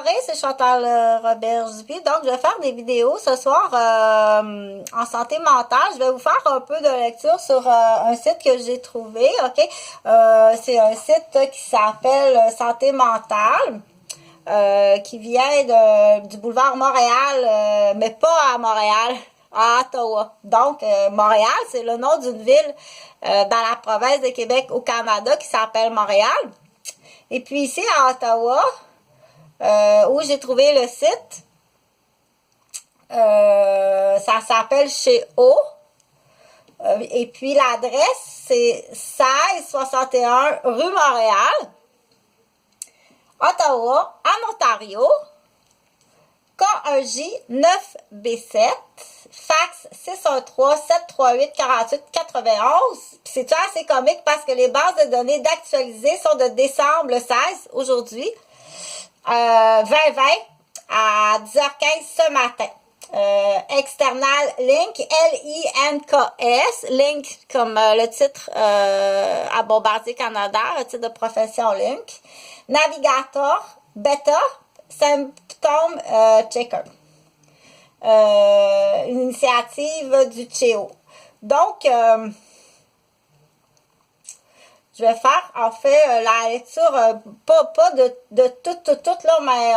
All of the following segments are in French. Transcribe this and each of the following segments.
soirée, c'est Chantal Roberge-Vie. Donc, je vais faire des vidéos ce soir en santé mentale. Je vais vous faire un peu de lecture sur un site que j'ai trouvé, OK? C'est un site qui s'appelle Santé mentale, qui vient du boulevard Montréal, mais pas à Montréal, à Ottawa. Donc, Montréal, c'est le nom d'une ville dans la province de Québec au Canada qui s'appelle Montréal. Et puis ici, à Ottawa, où j'ai trouvé le site, ça s'appelle Chez O. Et puis l'adresse, c'est 1661 rue Montréal, Ottawa, en Ontario, K1J 9B7, fax 613-738-48-91. Puis c'est assez comique parce que les bases de données d'actualiser sont de décembre le 16, aujourd'hui, 2020, à 10h15 ce matin. External Link, L-I-N-K-S, Link comme le titre à Bombardier Canada, le titre de profession Link. Navigator, Beta, Symptom Checker. Une initiative du CHEO. Donc, je vais faire en fait la lecture, pas de tout là, mais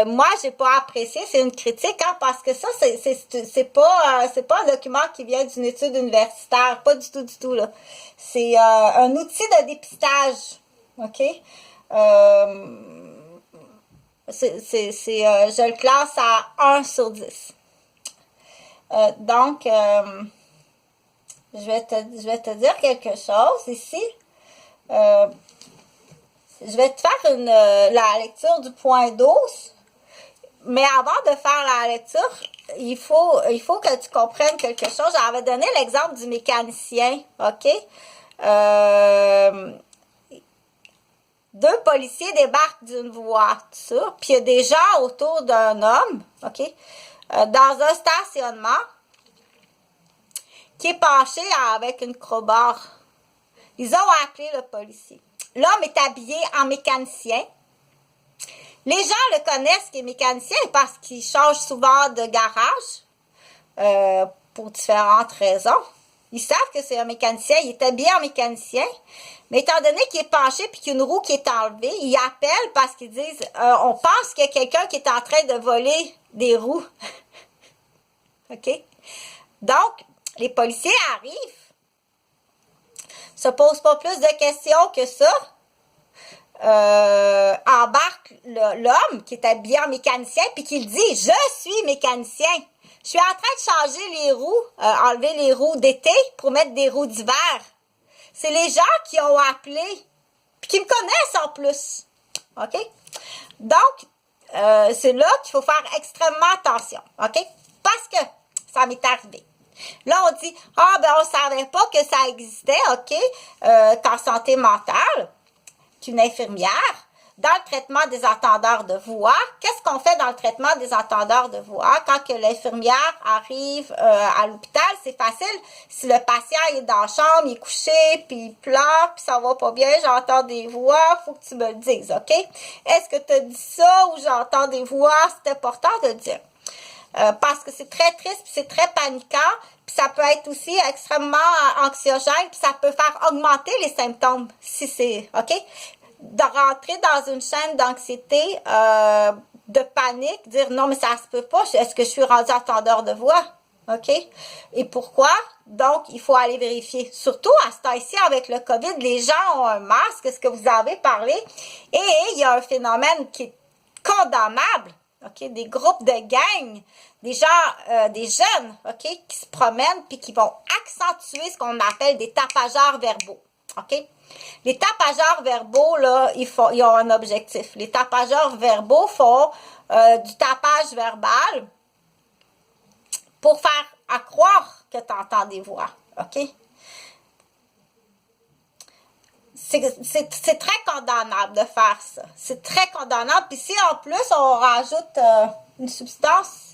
moi, j'ai pas apprécié, c'est une critique, hein, parce que ça, c'est pas un document qui vient d'une étude universitaire, pas du tout, là. C'est un outil de dépistage, OK? Je le classe à 1 sur 10. Donc, je vais te dire quelque chose ici. Je vais te faire la lecture du point 12. Mais avant de faire la lecture, il faut que tu comprennes quelque chose. J'avais donné l'exemple du mécanicien, OK? 2 policiers débarquent d'une voiture, puis il y a des gens autour d'un homme, OK? Dans un stationnement, qui est penché avec une crowbar. Ils ont appelé le policier. L'homme est habillé en mécanicien. Les gens le connaissent qui est mécanicien parce qu'il change souvent de garage pour différentes raisons. Ils savent que c'est un mécanicien, il est habillé en mécanicien, mais étant donné qu'il est penché et qu'il y a une roue qui est enlevée, ils appellent parce qu'ils disent on pense qu'il y a quelqu'un qui est en train de voler des roues. OK? Donc, les policiers arrivent, se posent pas plus de questions que ça, embarque l'homme qui est habillé en mécanicien puis qu'il dit « Je suis mécanicien. Je suis en train de changer les roues, enlever les roues d'été pour mettre des roues d'hiver. » C'est les gens qui ont appelé puis qui me connaissent en plus. OK? Donc, c'est là qu'il faut faire extrêmement attention. OK? Parce que ça m'est arrivé. Là, on dit « Ah, ben, on savait pas que ça existait, OK, qu'en santé mentale. » Une infirmière, dans le traitement des entendeurs de voix. Qu'est-ce qu'on fait dans le traitement des entendeurs de voix? Quand que l'infirmière arrive à l'hôpital, c'est facile. Si le patient est dans la chambre, il est couché, puis il pleure, puis ça va pas bien, j'entends des voix, faut que tu me le dises, OK? Est-ce que tu as dit ça ou j'entends des voix? C'est important de le dire. Parce que c'est très triste, puis c'est très paniquant, puis ça peut être aussi extrêmement anxiogène, puis ça peut faire augmenter les symptômes, si c'est, OK? De rentrer dans une chaîne d'anxiété, de panique, dire non, mais ça se peut pas, est-ce que je suis rendu entendeur de voix? OK? Et pourquoi? Donc, il faut aller vérifier. Surtout à ce temps-ci, avec le COVID, les gens ont un masque, ce que vous avez parlé, et il y a un phénomène qui est condamnable. OK, des groupes de gangs, des gens, des jeunes, OK, qui se promènent puis qui vont accentuer ce qu'on appelle des tapageurs verbaux. OK? Les tapageurs verbaux, là, ils ont un objectif. Les tapageurs verbaux font du tapage verbal pour faire à croire que tu entends des voix. OK? C'est très condamnable de faire ça. C'est très condamnable. Puis si en plus on rajoute une substance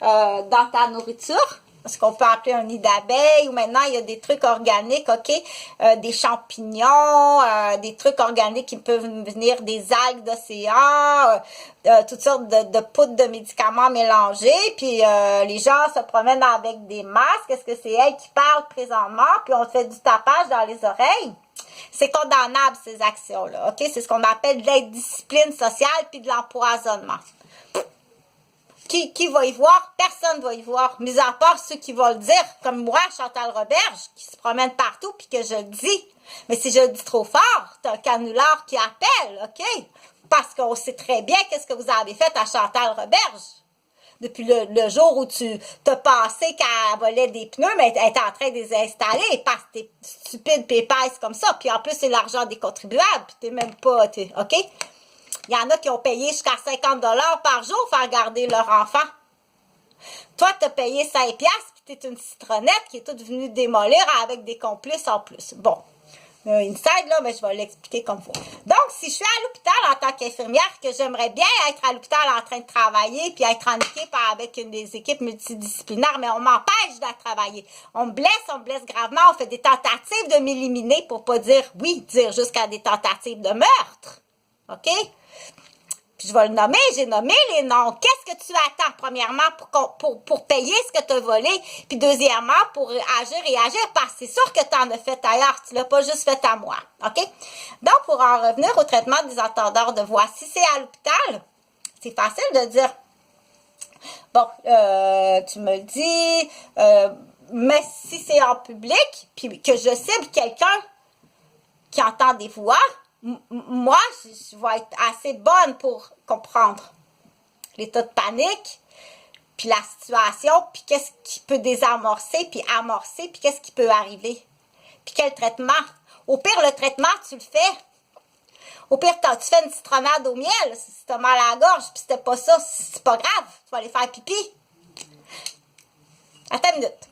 dans ta nourriture, ce qu'on peut appeler un nid d'abeille, ou maintenant il y a des trucs organiques, ok, des champignons, des trucs organiques qui peuvent venir des algues d'océan, toutes sortes de poudres de médicaments mélangés, puis les gens se promènent avec des masques. Est-ce que c'est elle qui parle présentement, puis on fait du tapage dans les oreilles? C'est condamnable, ces actions-là, ok? C'est ce qu'on appelle de l'indiscipline sociale puis de l'empoisonnement. Qui va y voir? Personne va y voir, mis à part ceux qui vont le dire, comme moi, Chantal Roberge, qui se promène partout puis que je le dis. Mais si je le dis trop fort, t'as un canular qui appelle, ok? Parce qu'on sait très bien qu'est-ce que vous avez fait à Chantal Roberge. Depuis le jour où tu t'as pensé qu'elle volait des pneus, mais elle était en train de les installer parce que t'es stupide pépaisse comme ça. Puis en plus, c'est l'argent des contribuables. Puis t'es même pas, ok? Il y en a qui ont payé jusqu'à 50 $ par jour pour faire garder leur enfant. Toi, tu as payé 5$, puis tu es une citronnette qui est toute venue démolir avec des complices en plus. Bon, inside, là, mais je vais l'expliquer comme faut. Donc, si je suis à l'hôpital en tant qu'infirmière, que j'aimerais bien être à l'hôpital en train de travailler, puis être en équipe avec une des équipes multidisciplinaires, mais on m'empêche de travailler. On me blesse gravement, on fait des tentatives de m'éliminer, pour pas dire oui, dire jusqu'à des tentatives de meurtre. OK? Puis je vais le nommer, j'ai nommé les noms. Qu'est-ce que tu attends, premièrement, pour payer ce que tu as volé, puis deuxièmement, pour agir et agir, parce que c'est sûr que tu en as fait ailleurs, tu l'as pas juste fait à moi, OK? Donc, pour en revenir au traitement des entendeurs de voix, si c'est à l'hôpital, c'est facile de dire, bon, tu me le dis, mais si c'est en public, puis que je cible quelqu'un qui entend des voix, moi, je vais être assez bonne pour comprendre l'état de panique, puis la situation, puis qu'est-ce qui peut désamorcer, puis amorcer, puis qu'est-ce qui peut arriver. Puis quel traitement. Au pire, le traitement, tu le fais. Au pire, tu fais une citronnade au miel, si t'as mal à la gorge, puis c'était pas ça, c'est pas grave, tu vas aller faire pipi. Attends une minute.